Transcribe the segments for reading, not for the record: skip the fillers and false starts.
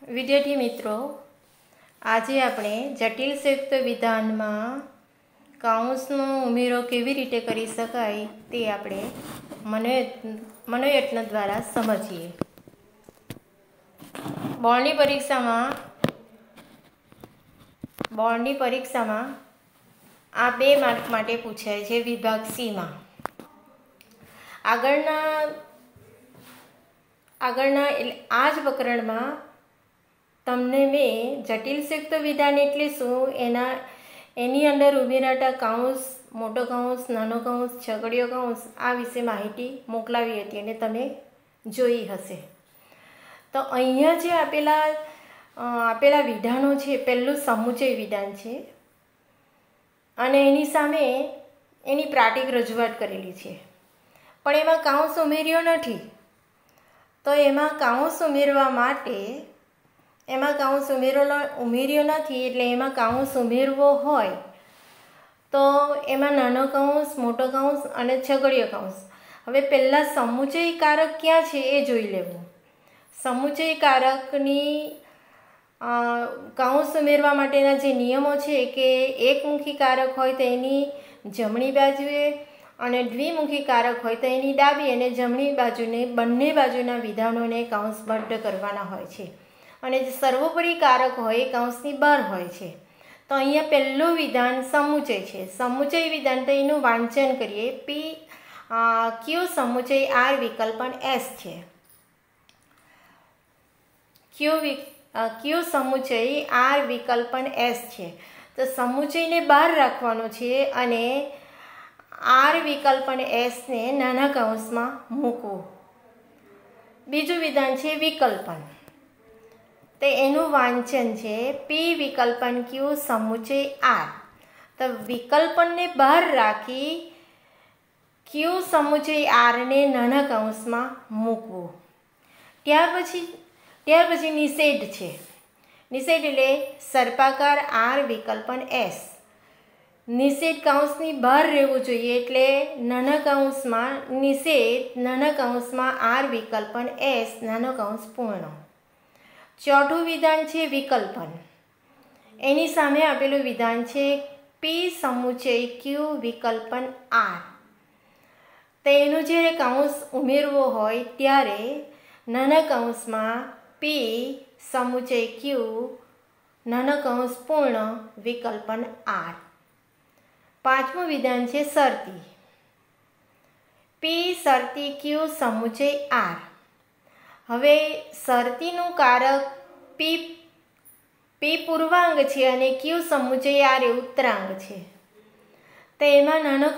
વિદ્યાર્થી મિત્રો, આજે આપણે જટિલ સંયુક્ત વિધાનમાં કાઉન્સનો ઉમેરો કેવી રીતે કરી શકાય તે આપણે મનોયત્ન દ્વારા સમજીએ. બોર્ડની પરીક્ષામાં આ 2 માર્ક માટે પૂછાય છે વિભાગ સીમાં. આગળના એટલે આ જ પ્રકરણમાં તમને મેં જટિલ સંયુક્ત વિધાન એટલે શું, એની અંદર ઉમેરાતા કાઉન્સ, મોટો કાઉન્સ, નાનો કાઉન્સ, છગડીયો કાઉન્સ આ વિશે માહિતી મોકલાવી હતી અને તમે જોઈ હશે. તો અહીંયા જે આપેલા વિધાનો છે, પહેલું સમુચય વિધાન છે અને એની સામે એની પ્રાતિક રજૂઆત કરેલી છે, પણ એમાં કાઉન્સ ઉમેર્યો નથી. તો એમાં કાઉન્સ ઉમેરવા માટે ઉમેર્યો નથી, એટલે એમાં કાઉન્સ ઉમેરવો હોય તો એમાં નાનો કાઉન્સ, મોટો કાઉન્સ અને છગડીયો કાઉન્સ. હવે પહેલાં સમુચય કારક ક્યાં છે એ જોઈ લેવું. સમુચય કારકની કાઉન્સ ઉમેરવા માટેના જે નિયમો છે કે એકમુખી કારક હોય તો એની જમણી બાજુએ અને દ્વિમુખી કારક હોય તો એની ડાબી અને જમણી બાજુને બંને બાજુના વિધાનોને કાઉન્સબદ્ધ કરવાના હોય છે, અને જે સર્વોપરી કારક હોય એ કાઉન્સની બહાર હોય છે. તો અહીંયા પહેલું વિધાન સમુચય છે. સમુચય વિધાન તો એનું વાંચન કરીએ. ક્યુ સમુચય આર વિકલ્પન એસ છે. ક્યુ સમુચય આર વિકલ્પન એસ છે. તો સમુચયને બહાર રાખવાનો છે અને આર વિકલ્પન એસને નાના કાઉન્સમાં મૂકવું. બીજું વિધાન છે વિકલ્પન. તો એનું વાંચન છે પી વિકલ્પન ક્યુ સમુચય આર. તો વિકલ્પનને બહાર રાખી ક્યુ સમુચય આરને નાના કાઉન્સમાં મૂકવું. ત્યાર પછી નિષેધ છે. નિષેધ એટલે સર્પાકાર આર વિકલ્પન એસ. નિષેધ કાઉન્સની બહાર રહેવું જોઈએ, એટલે નાના કાઉન્સમાં નિષેધ, નાના કાઉન્સમાં આર વિકલ્પન એસ, નાનો કાઉન્સ પૂર્ણ. ચોથું વિધાન છે વિકલ્પન. એની સામે આપેલું વિધાન છે પી સમુચય ક્યુ વિકલ્પન આર. તો એનું જ્યારે કાઉન્સ ઉમેરવો હોય ત્યારે નાના કાઉન્સમાં પી સમુચય ક્યુ, નાનો કાઉન્સ પૂર્ણ, વિકલ્પન આર. પાંચમું વિધાન છે શરતી. પી શરતી ક્યુ સમુચય આર. હવે શરતીનું કારક પી પૂર્વાંગ છે અને ક્યુ સમુચય આર એ ઉત્તરાંગ છે. તો એમાં નાનો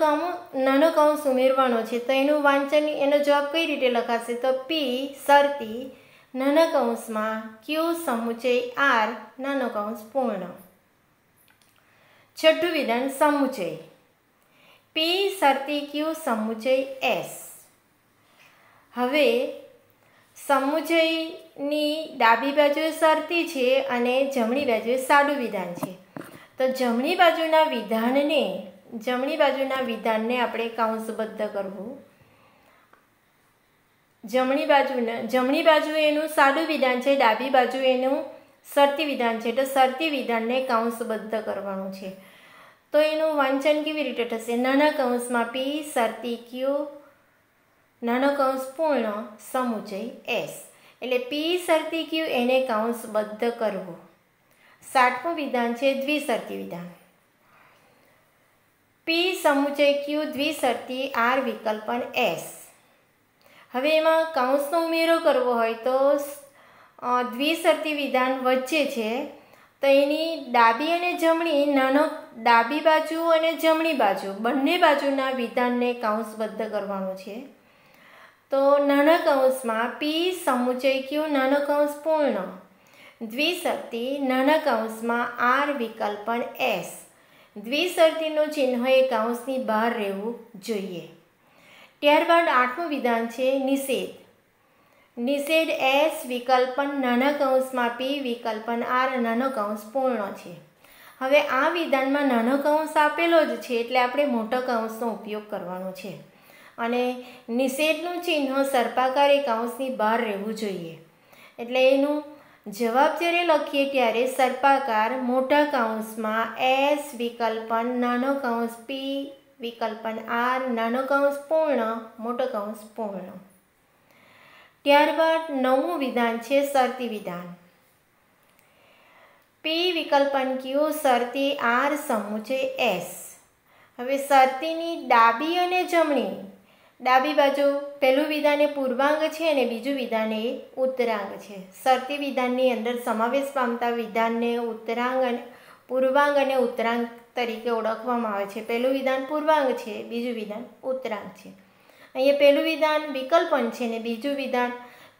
કાઉન્સ ઉમેરવાનો છે. તો એનું વાંચન, એનો જવાબ કઈ રીતે લખાશે? તો પી શરતી નાના કાઉન્સમાં ક્યુ સમુચય આર, નાનો કાઉન્સ પૂર્ણ. છઠ્ઠું વિધાન સમુચય. પી શરતી ક્યુ સમુચય એસ. હવે સમુચયની ડાબી બાજુએ શરતી છે અને જમણી બાજુએ સાદું વિધાન છે. તો જમણી બાજુના વિધાનને આપણે કાઉન્સબદ્ધ કરવું. જમણી બાજુ એનું સાદું વિધાન છે, ડાબી બાજુ એનું શરતી વિધાન છે. તો શરતી વિધાનને કાઉન્સબદ્ધ કરવાનું છે. તો એનું વાંચન કેવી રીતે થશે? નાના કાઉન્સમાં પી શરતી ક્યુ, નાનો કાઉન્સ પૂર્ણ, સમુચય એસ. એટલે પી શરતી ક્યુ એને કાઉન્સબદ્ધ કરવું. સાતમું વિધાન છે દ્વિશરતી વિધાન. પી સમુચય ક્યુ દ્વિશરતી આર વિકલ્પન એસ. હવે એમાં કાઉન્સનો ઉમેરો કરવો હોય તો દ્વિશરતી વિધાન વચ્ચે છે, તો એની ડાબી અને જમણી, ડાબી બાજુ અને જમણી બાજુ બંને બાજુના વિધાનને કાઉન્સબદ્ધ કરવાનું છે. તો નાના કાઉન્સમાં પી સમુચય ક્યુ, નાનો કાઉન્સ પૂર્ણ, દ્વિશરતી, નાના કાઉન્સમાં આર વિકલ્પન એસ. દ્વિશરતીનું ચિહ્ન એ કાઉન્સની બહાર રહેવું જોઈએ. ત્યારબાદ આઠમું વિધાન છે નિષેધ. નિષેધ એસ વિકલ્પન નાના કાઉન્સમાં પી વિકલ્પન આર, નાનો કાઉન્સ પૂર્ણ છે. હવે આ વિધાનમાં નાનો કાઉન્સ આપેલો જ છે, એટલે આપણે મોટા કાઉન્સનો ઉપયોગ કરવાનો છે અને નિષેધનું ચિહ્ન સર્પાકાર એ કાઉન્સની બહાર રહેવું જોઈએ. એટલે એનું જવાબ જ્યારે લખીએ ત્યારે સર્પાકાર મોટા કૌંસમાં એસ વિકલ્પન નાનો કૌંસ પી વિકલ્પન આર નાનો કૌંસ પૂર્ણ મોટો કૌંસ પૂર્ણ. ત્યારબાદ 9મું વિધાન છે શરતી વિધાન. પી વિકલ્પન ક્યુ શરતી આર સમુચય એસ. હવે શરતીની ડાબી અને જમણી, ડાબી બાજુ પહેલું વિધાન એ પૂર્વાંગ છે અને બીજું વિધાન એ ઉત્તરાંગ છે. શરતી વિધાનની અંદર સમાવેશ પામતા વિધાનને પૂર્વાંગ અને ઉત્તરાંગ તરીકે ઓળખવામાં આવે છે. પહેલું વિધાન પૂર્વાંગ છે, બીજું વિધાન ઉત્તરાંગ છે. અહીંયા પહેલું વિધાન વિકલ્પન છે ને બીજું વિધાન,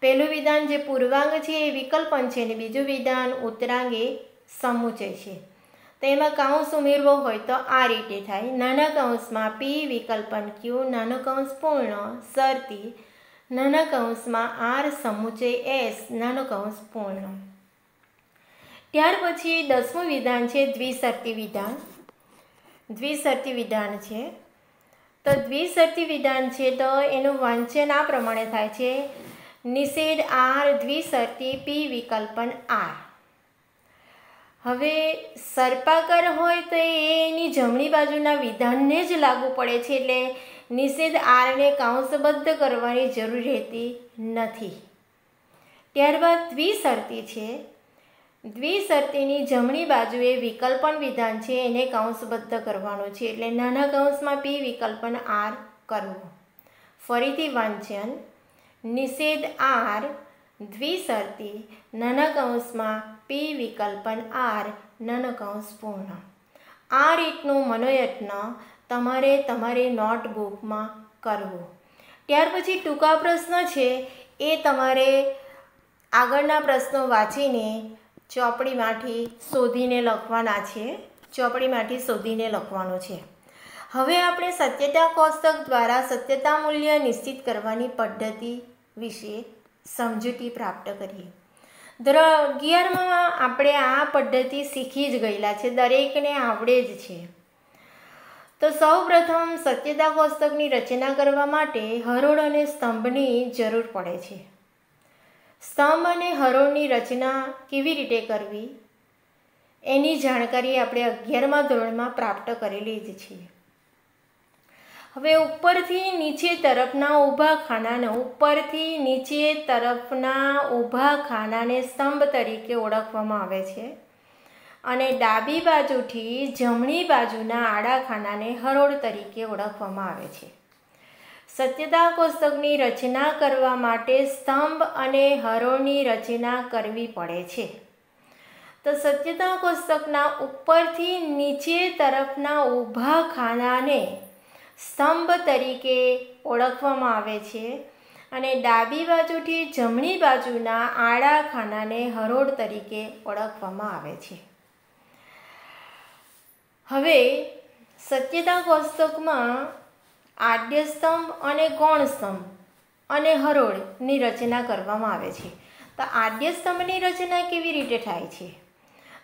પહેલું વિધાન જે પૂર્વાંગ છે એ વિકલ્પન છે ને બીજું વિધાન ઉત્તરાંગ એ સમુચય છે. તો એમાં કૌંસ ઉમેરવો હોય તો આ રીતે થાય. નાના કૌંસમાં પી વિકલ્પન ક્યુ નાનો કૌંસ પૂર્ણ શરતી નાના કૌંસમાં આર સમુચય એસ નાનો કૌંસ પૂર્ણ. ત્યાર પછી 10મું વિધાન છે દ્વિશરતી વિધાન. દ્વિશરતી વિધાન છે. તો દ્વિશરતી વિધાન છે તો એનું વાંચન આ પ્રમાણે થાય છે. નિષેધ આર દ્વિશરતી પી વિકલ્પન આર. હવે સર્પાકાર હોય તો એની જમણી બાજુના વિધાનને જ લાગુ પડે છે, એટલે નિષેધ આરને કૌંસબદ્ધ કરવાની જરૂર રહેતી નથી. ત્યારબાદ દ્વિશરતી છે. દ્વિશરતીની જમણી બાજુએ વિકલ્પન વિધાન છે એને કૌંસબદ્ધ કરવાનું છે, એટલે નાના કૌંસમાં પી વિકલ્પન આર કરવું. ફરીથી વાંચન. નિષેધ આર દ્વિશરતી નાના કૌંસમાં પી વિકલ્પન આર નાનો કૌંસ પૂર્ણ. આ રીતનું મનોયત્ન તમારે તમારી નોટબુકમાં કરવું. ત્યાર પછી ટૂંકા પ્રશ્ન છે એ તમારે આગળના પ્રશ્નો વાંચીને ચોપડીમાંથી શોધીને લખવાના છે. ચોપડીમાંથી શોધીને લખવાનું છે. હવે આપણે સત્યતા કોષ્ટક દ્વારા સત્યતા મૂલ્ય નિશ્ચિત કરવાની પદ્ધતિ વિશે સમજૂતી પ્રાપ્ત કરીએ. ધોરણ 11માં આપણે આ પદ્ધતિ શીખી જ ગયેલા છે, દરેકને આવડે જ છે. તો સૌ પ્રથમ સત્યતા કોષ્ટકની રચના કરવા માટે હરોળ અને સ્તંભની જરૂર પડે છે. સ્તંભ અને હરોળની રચના કેવી રીતે કરવી એની જાણકારી આપણે 11મા ધોરણમાં પ્રાપ્ત કરેલી જ છે. હવે ઉપરથી નીચે તરફના ઊભા ખાનાને સ્તંભ તરીકે ઓળખવામાં આવે છે અને ડાબી બાજુથી જમણી બાજુના આડા ખાનાને હરોળ તરીકે ઓળખવામાં આવે છે. સત્યતા કોષ્ટકની રચના કરવા માટે સ્તંભ અને હરોળની રચના કરવી પડે છે. તો સત્યતા કોષ્ટકના ઉપરથી નીચે તરફના ઊભા ખાનાને સ્તંભ તરીકે ઓળખવામાં આવે છે અને ડાબી બાજુથી જમણી બાજુના આડા ખાનાને હરોળ તરીકે ઓળખવામાં આવે છે. હવે સત્યતા કોષ્ટકમાં આદ્ય સ્તંભ અને ગૌણ સ્તંભ અને હરોળની રચના કરવામાં આવે છે. તો આદ્ય સ્તંભની રચના કેવી રીતે થાય છે?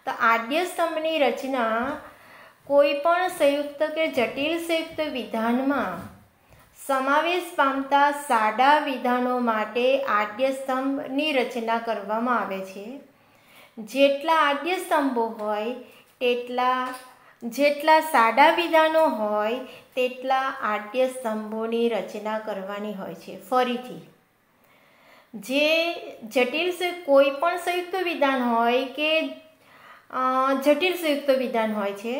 તો આદ્ય સ્તંભની રચના કોઈ પણ સંયુક્ત કે જટિલ સંયુક્ત વિધાનમાં સમાવેશ પામતા સાદા વિધાનો માટે આદ્ય સ્તંભની રચના કરવામાં આવે છે. જેટલા આદ્ય સ્તંભો હોય જેટલા સાદા વિધાનો હોય તેટલા આદ્ય સ્તંભોની રચના કરવાની હોય છે. ફરીથી જે જટિલ કોઈ પણ સંયુક્ત વિધાન હોય કે જટિલ સંયુક્ત વિધાન હોય છે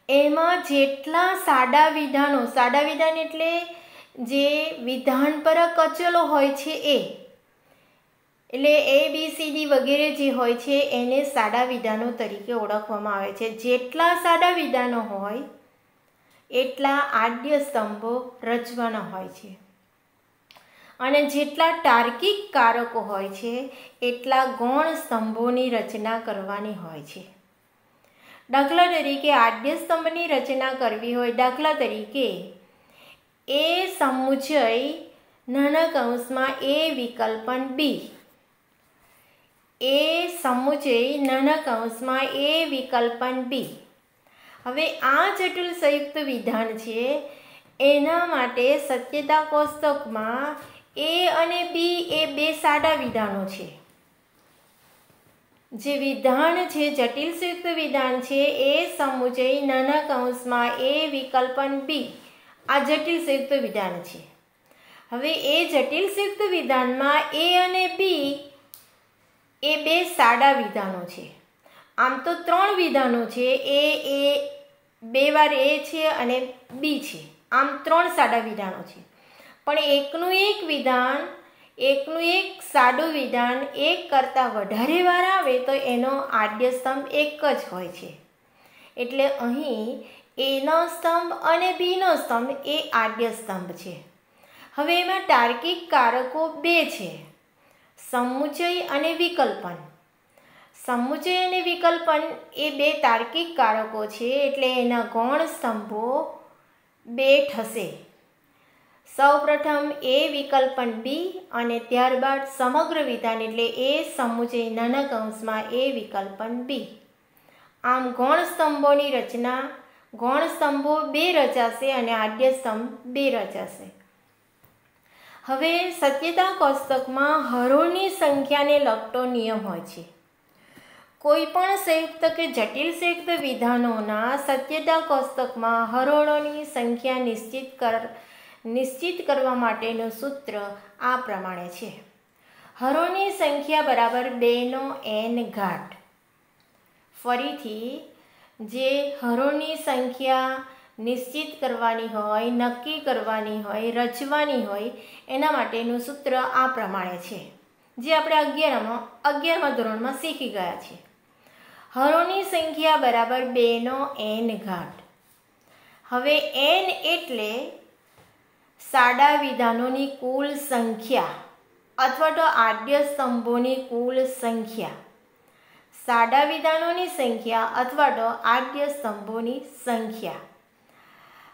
એમાં જેટલા સાદા વિધાન એટલે જે વિધાનપરક અચલો હોય છે એટલે ABCD વગેરે જે હોય છે એને સાદા વિધાનો તરીકે ઓળખવામાં આવે છે. જેટલા સાદા વિધાનો હોય એટલા આદ્ય સ્તંભો રચવાના હોય છે અને જેટલા તાર્કિક કારકો હોય છે એટલા ગૌણ સ્તંભોની રચના કરવાની હોય છે. દાખલા તરીકે આદ્ય સ્તંભની રચના કરવી હોય, દાખલા તરીકે એ સમુચય નાના કૌંસમાં એ વિકલ્પન બી. એ સમુચય નાના કૌંસમાં એ વિકલ્પન બી. હવે આ જટિલ સંયુક્ત વિધાન છે એના માટે સત્યતા કોષ્ટકમાં એ અને બી એ બે સાદા વિધાનો છે. જે વિધાન છે, જટિલ સંયુક્ત વિધાન છે, એ સમુચય નાના કૌંસમાં એ વિકલ્પન બી આ જટિલ સંયુક્ત વિધાન છે. હવે એ જટિલ સંયુક્ત વિધાનમાં એ અને બી એ બે સાદા વિધાનો છે. આમ તો 3 વિધાનો છે, એ 2 વાર એ છે અને બી છે. આમ 3 સાદા વિધાનો છે. પણ એકનું એક સાદું વિધાન એક કરતાં વધારે વાર આવે તો એનો આદ્ય સ્તંભ એક જ હોય છે. એટલે અહીં એનો સ્તંભ અને બીનો સ્તંભ એ આદ્ય સ્તંભ છે. હવે એમાં તાર્કિક કારકો 2 છે, સમુચય અને વિકલ્પન. સમુચય અને વિકલ્પન એ 2 તાર્કિક કારકો છે, એટલે એના ગૌણ સ્તંભો 2 થશે. સૌપ્રથમ એ વિકલ્પન બી અને ત્યારબાદ સમગ્ર વિધાન એટલે એ સમુચય નાના કૌંસમાં એ વિકલ્પન બી. આમ ગૌણ સ્તંભોની રચના, ગૌણ સ્તંભો 2 રચાશે અને આદ્ય સ્તંભ 2 રચાશે. હવે સત્યતા કોષ્ટકમાં હરોળની સંખ્યાને લગતો નિયમ હોય છે. કોઈ પણ સંયુક્ત કે જટિલ સંયુક્ત વિધાનોના સત્યતા કોષ્ટકમાં હરોળોની સંખ્યા નિશ્ચિત કરવા માટેનું સૂત્ર આ પ્રમાણે છે. હરોળની સંખ્યા બરાબર 2નો n ઘાત. ફરીથી જે હરોળની સંખ્યા નિશ્ચિત કરવાની હોય, નક્કી કરવાની હોય, રચવાની હોય એના માટેનું સૂત્ર આ પ્રમાણે છે, જે આપણે 11મા ધોરણમાં શીખી ગયા છીએ. હરોળની સંખ્યા બરાબર 2નો n ઘાત. હવે n એટલે સાદા વિધાનોની કુલ સંખ્યા અથવા તો આદ્ય સ્તંભોની કુલ સંખ્યા. સાદા વિધાનોની સંખ્યા અથવા તો આદ્ય સ્તંભોની સંખ્યા.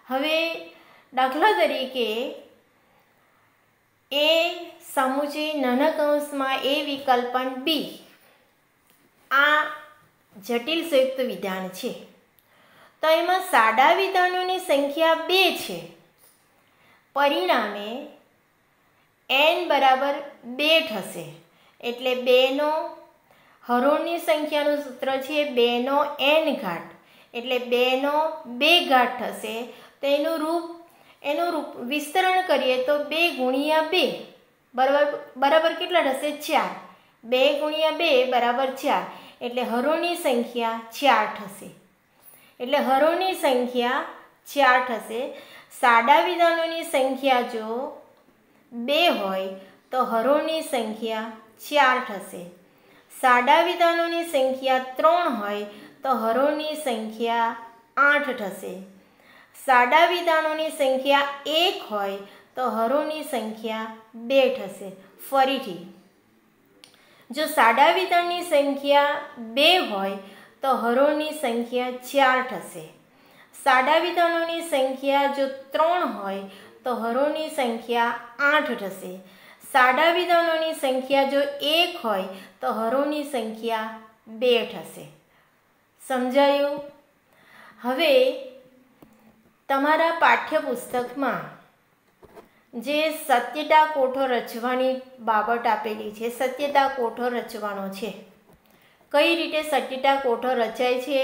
હવે દાખલા તરીકે એ સમુચય નાના કૌંસમાં એ વિકલ્પન બી આ જટિલ સંયુક્ત વિધાન છે, તો એમાં સાદા વિધાનોની સંખ્યા 2 છે. પરિણામે n બરાબર 2 થશે. એટલે 2નો હરોળની સંખ્યાનું સૂત્ર છે 2નો n ઘાત. એટલે 2નો 2 ઘાત થશે. તો એનું રૂપ વિસ્તરણ કરીએ તો 2 ગુણ્યા 2 બરાબર કેટલા થશે? 4. 2 ગુણ્યા 2 બરાબર 4. એટલે હરોળની સંખ્યા 4 થશે. એટલે હરોળની સંખ્યા 4 થશે. સાદા વિધાનોની સંખ્યા જો 2 હોય તો હરોળની સંખ્યા 4 થશે. સાદા વિધાનોની સંખ્યા 3 હોય તો હરોળની સંખ્યા 8 થશે. સાદા વિધાનોની સંખ્યા 1 હોય તો હરોળની સંખ્યા 2 થશે. ફરીથી જો સાદા વિધાનની સંખ્યા 2 હોય તો હરોળની સંખ્યા 4 થશે. સાદા વિધાનોની સંખ્યા જો 3 હોય તો હરોળની સંખ્યા 8 થશે. સાદા વિધાનોની સંખ્યા જો 1 હોય તો હરોળની સંખ્યા 2 થશે. સમજાયું? હવે તમારા પાઠ્યપુસ્તકમાં જે સત્યતા કોઠો રચવાની બાબત આપેલી છે, સત્યતા કોઠો રચવાનો છે, કઈ રીતે સત્યતા કોઠો રચાય છે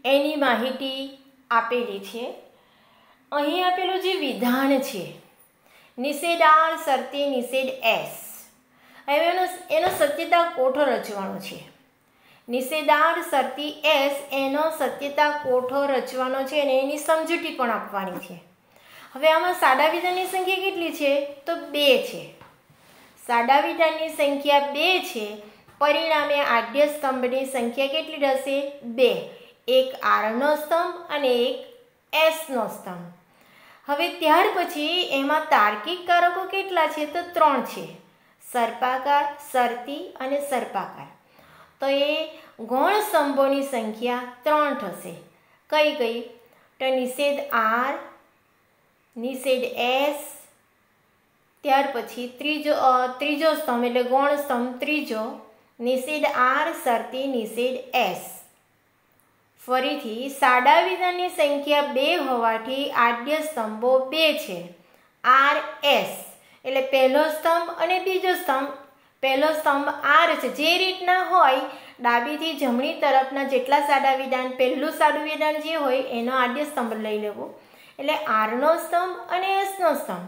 એની માહિતી આપેલી છે. અહીં આપેલું જે વિધાન છે નિષેધ R શરતી નિષેધ S, હવે એનો સત્યતા કોઠો રચવાનો છે. નિષેધ R શરતી S એનો સત્યતા કોઠો રચવાનો છે અને એની સમજૂતી પણ આપવાની છે. હવે આમાં સાદા વિધાનની સંખ્યા કેટલી છે? તો 2 છે. સાદા વિધાનની સંખ્યા 2 છે. પરિણામે આદ્ય સ્તંભની સંખ્યા કેટલી થશે? 2. એક આરનો સ્તંભ અને એક એસનો સ્તંભ. હવે ત્યાર પછી એમાં તાર્કિક કારકો કેટલા છે? તો 3 છે. સર્પાકાર, શરતી અને સર્પાકાર. તો એ ગૌણ સ્તંભોની સંખ્યા 3 થશે. કઈ કઈ? તો નિષેધ R, નિષેધ S, ત્યાર પછી ત્રીજો સ્તંભ એટલે ગૌણ સ્તંભ ત્રીજો નિષેધ R શરતી નિષેધ S. ફરીથી સાદા વિધાનની સંખ્યા 2 હોવાથી આદ્ય સ્તંભો 2 છે. R S એટલે પહેલો સ્તંભ અને બીજો સ્તંભ પહેલો સ્તંભ આર છે. જે રીતના હોય ડાબીથી જમણી તરફના જેટલા સાદા વિધાન, પહેલું સાદું વિધાન જે હોય એનો આદ્ય સ્તંભ લઈ લેવો, એટલે આરનો સ્તંભ અને એસનો સ્તંભ.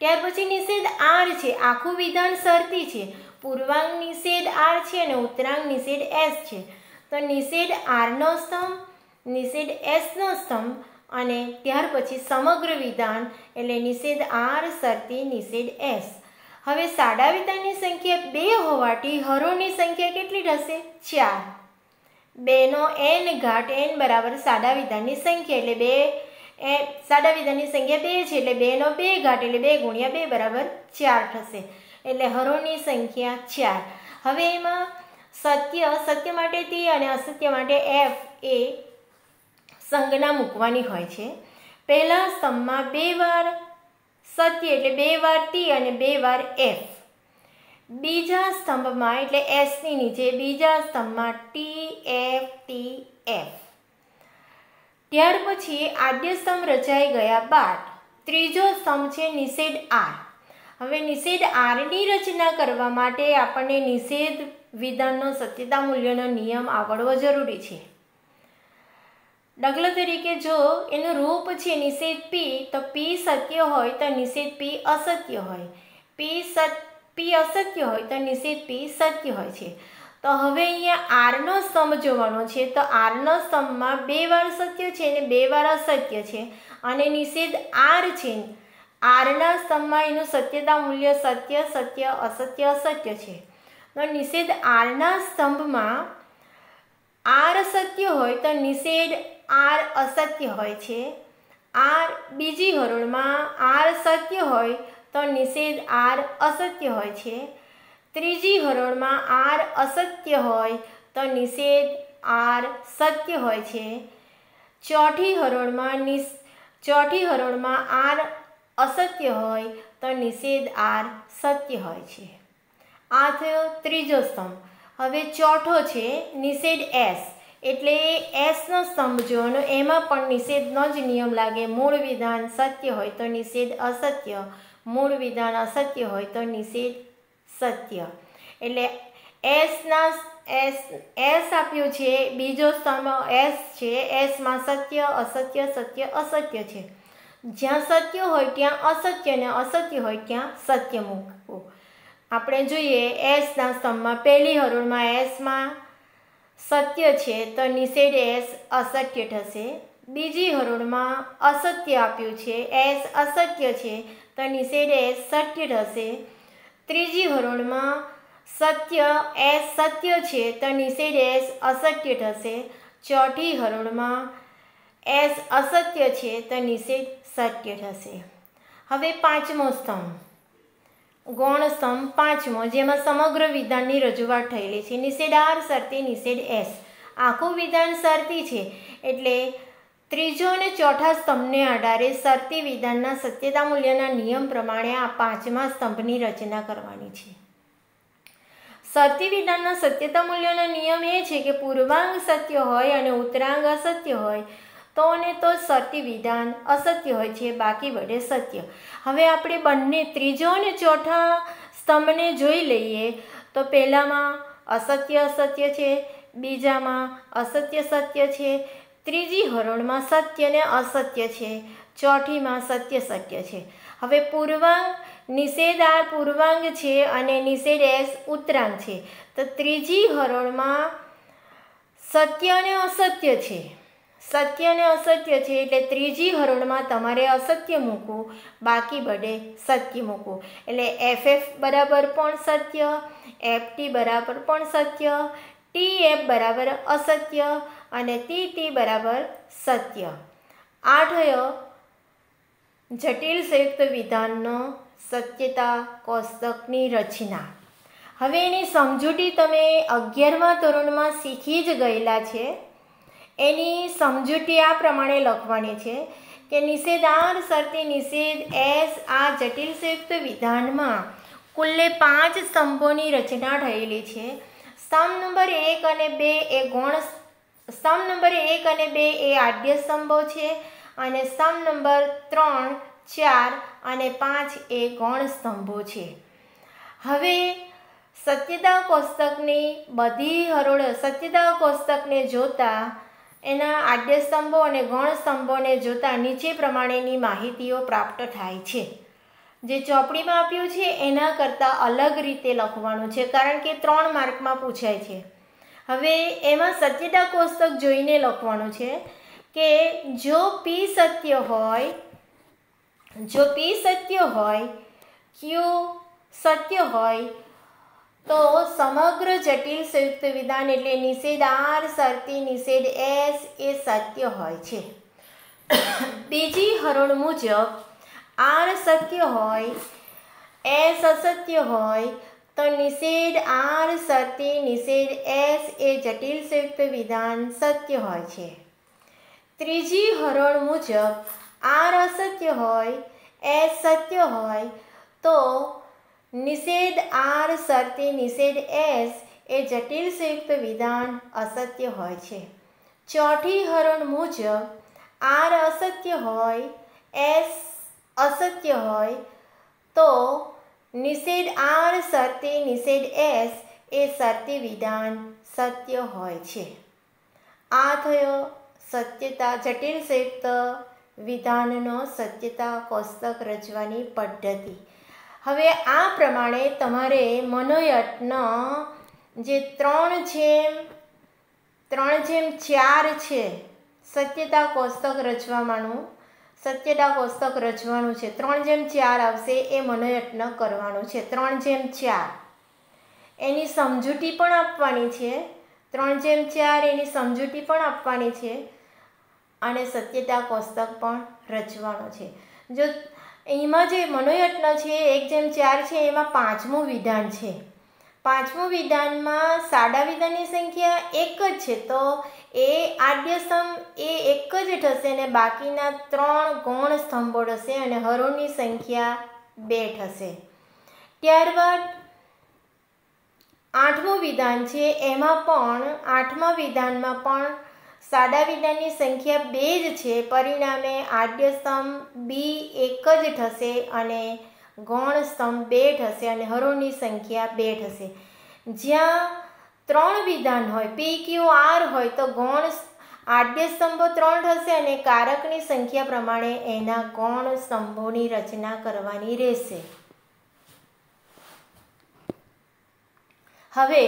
ત્યાર પછી નિષેધ આર છે. આખું વિધાન શરતી છે. પૂર્વાંગ નિષેધ આર છે અને ઉત્તરાંગ નિષેધ એસ છે. તો નિષેધ આરનો સ્તંભ, નિષેધ એસનો સ્તંભ અને ત્યાર પછી સમગ્ર વિધાન એટલે નિષેધ આર, શરતી, નિષેધ એસ. હવે સાદા વિધાનની સંખ્યા 2 હોવાથી હરોળની સંખ્યા કેટલી થશે? 4. 2નો n ઘાત, n બરાબર સાદા વિધાનની સંખ્યા એટલે 2, સાદા વિધાનની સંખ્યા 2 છે એટલે 2નો 2 ઘાત એટલે 2 ગુણ્યા 2 બરાબર 4 થશે. એટલે હરોળની સંખ્યા 4. હવે એમાં સત્ય માટે ટી અને અસત્ય માટે એફ એ સંજ્ઞા મૂકવાની હોય છે. પહેલા સ્તંભમાં 2 વાર સત્ય એટલે 2 વાર ટી અને 2 વાર એફ. બીજા સ્તંભમાં એટલે એસની નીચે બીજા સ્તંભમાં ટી એફ ટી એફ. ત્યાર પછી આદ્ય સ્તંભ રચાઈ ગયા બાદ ત્રીજો સ્તંભ છે નિષેધ આર. હવે નિષેધ આરની રચના કરવા માટે આપણને નિષેધ વિધાનનો સત્યતા મૂલ્યનો નિયમ આવડવો જરૂરી છે. દાખલા તરીકે જો એનું રૂપ છે નિષેધ પી, તો પી સત્ય હોય તો નિષેધ પી અસત્ય હોય, પી અસત્ય હોય તો નિષેધ પી સત્ય હોય છે. તો હવે અહીંયા આરનો સ્તંભ જોવાનો છે. તો આરનો સ્તંભમાં 2 વાર સત્ય છે અને 2 વાર અસત્ય છે અને નિષેધ આર છે. આરના સ્તંભમાં એનું સત્યતા મૂલ્ય સત્ય, સત્ય, અસત્ય, અસત્ય છે. તો નિષેધ આરના સ્તંભમાં આર સત્ય હોય તો નિષેધ આર અસત્ય હોય છે. આર બીજી હરોળમાં આર સત્ય હોય તો નિષેધ આર અસત્ય હોય છે. ત્રીજી હરોળમાં આર અસત્ય હોય તો નિષેધ આર સત્ય હોય છે. ચોથી હરોળમાં આર અસત્ય હોય તો નિષેધ આર સત્ય હોય છે. આ થયો ત્રીજો સ્તંભ. હવે ચોથો છે નિષેધ એસ, એટલે એસનો સ્તંભ જોવાનો. એમાં પણ નિષેધનો જ નિયમ લાગે. મૂળ વિધાન સત્ય હોય તો નિષેધ અસત્ય, મૂળ વિધાન અસત્ય હોય તો નિષેધ સત્ય. એટલે એસ આપ્યું છે. બીજો સ્તંભ એસ છે. એસમાં સત્ય, અસત્ય, સત્ય, અસત્ય છે. જ્યાં સત્ય હોય ત્યાં અસત્ય અને અસત્ય હોય ત્યાં સત્ય મૂકવું. આપણે જોઈએ એસના સ્તંભમાં પહેલી હરોળમાં એસમાં સત્ય છે તો નિષેધ એસ અસત્ય થશે. બીજી હરોળમાં અસત્ય આપ્યું છે, એસ અસત્ય છે તો નિષેધ એસ સત્ય થશે. ત્રીજી હરોળમાં સત્ય એસ સત્ય છે તો નિષેધ એસ અસત્ય થશે. ચોથી હરોળમાં એસ અસત્ય છે તો નિષેધ સત્ય થશે. હવે પાંચમો સ્તંભ, ગૌણ સ્તંભ પાંચમો, જેમાં સમગ્ર વિધાનની રજૂઆત થયેલી છે. નિષેધ આર, શરતી, નિષેધ એસ. આખું વિધાન શરતી છે એટલે ત્રીજો અને ચોથા સ્તંભને આધારે શરતી વિધાનના સત્યતા મૂલ્યના નિયમ પ્રમાણે આ પાંચમા સ્તંભની રચના કરવાની છે. શરતી વિધાનના સત્યતા મૂલ્યનો નિયમ એ છે કે પૂર્વાંગ સત્ય હોય અને ઉત્તરાંગ અસત્ય હોય તો અને તો શરતી વિધાન અસત્ય હોય છે, બાકી બધે સત્ય. હવે આપણે બંને ત્રીજો અને ચોથા સ્તંભને જોઈ લઈએ. તો પહેલામાં અસત્ય અસત્ય છે, બીજામાં અસત્ય સત્ય છે, ત્રીજી હરોળમાં સત્ય ને અસત્ય છે, ચોથીમાં સત્ય સત્ય છે. હવે પૂર્વાંગ નિષેધ આર પૂર્વાંગ છે અને નિષેધ એસ ઉત્તરાંગ છે. તો ત્રીજી હરોળમાં સત્ય અને અસત્ય છે, સત્ય અને અસત્ય છે એટલે ત્રીજી હરોળમાં તમારે અસત્ય મૂકવું, બાકી બધે સત્ય મૂકવું. એટલે એફ બરાબર પણ સત્ય, એફટી બરાબર પણ સત્ય, ટી એફ બરાબર અસત્ય અને ટી બરાબર સત્ય. આ થયો જટિલ સંયુક્ત વિધાનનો સત્યતા કોષ્ટકની રચના. હવે એની સમજૂતી તમે 11મા ધોરણમાં શીખી જ ગયેલા છે. એની સમજૂતી આ પ્રમાણે લખવાની છે કે નિષેધ આર, શરતી, નિષેધ એસ આ જટિલ સંયુક્ત વિધાનમાં કુલ્લે 5 સ્તંભોની રચના થયેલી છે. સ્તંભ નંબર 1 અને 2 એ ગૌણ, સ્તંભ નંબર 1 અને 2 એ આદ્ય સ્તંભો છે અને સ્તંભ નંબર 3, 4 અને 5 એ ગૌણ સ્તંભો છે. હવે સત્યતા કોષ્ટકની બધી હરોળ સત્યતા કોષ્ટકને જોતા એના આદ્ય સ્તંભો અને ગૌણ સ્તંભોને જોતા નીચે પ્રમાણેની માહિતીઓ પ્રાપ્ત થાય છે. જે ચોપડીમાં આપ્યું છે એના કરતાં અલગ રીતે લખવાનું છે, કારણ કે 3 માર્કમાં પૂછાય છે. હવે એમાં સત્યતા કોષ્ટક જોઈને લખવાનું છે કે જો P સત્ય હોય, Q સત્ય હોય તો સમગ્ર જટિલ સંયુક્ત વિધાન એટલે નિષેધ R શરતી નિષેધ S એ સત્ય હોય છે. બીજી હરોળ મુજબ R સત્ય હોય, S અસત્ય હોય તો નિષેધ R શરતી નિષેધ S એ જટિલ સંયુક્ત વિધાન સત્ય હોય છે. ત્રીજી હરોળ મુજબ R અસત્ય હોય, S સત્ય હોય તો નિષેધ R શરતી નિષેધ S એ જટિલ સંયુક્ત વિધાન અસત્ય હોય છે. ચોથી હરોળ મુજબ R અસત્ય હોય, S અસત્ય હોય તો નિષેધ R શરતી નિષેધ S એ શરતી વિધાન સત્ય હોય છે. આ થયો જટિલ સંયુક્ત વિધાનનો સત્યતા કોષ્ટક રચવાની પદ્ધતિ. હવે આ પ્રમાણે તમારે મનોયટનો જે 3:4 છે સત્યતા કોષ્ટક રચવાનું છે. 3:4 આવશે એ મનોયત્ન કરવાનું છે. 3:4 એની સમજૂતી પણ આપવાની છે. 3:4 એની સમજૂતી પણ આપવાની છે અને સત્યતા કોષ્ટક પણ રચવાનો છે. જો એમાં જે મનોયત્ન છે 1:4 છે એમાં 5મું વિધાન છે. 5મું વિધાનમાં સાદા વિધાનની સંખ્યા 1 જ છે તો એ આદ્ય સ્તંભ એ 1 જ થશે અને બાકીના 3 ગૌણ સ્તંભો થશે અને હરોળની સંખ્યા 2 થશે. ત્યારબાદ 8મું વિધાન છે એમાં પણ 8મા વિધાનમાં પણ સાદા વિધાનની સંખ્યા 2 જ છે. પરિણામે આદ્ય સ્તંભ B 1 જ થશે અને ગૌણ સ્તંભ 2 થશે અને હરોળની સંખ્યા 2 થશે. જ્યાં 3 વિધાન હોય P Q R હોય તો ગૌણ આદ્ય સ્તંભો 3 થશે અને કારકની સંખ્યા પ્રમાણે એના ગૌણ સ્તંભોની રચના કરવાની રહેશે. હવે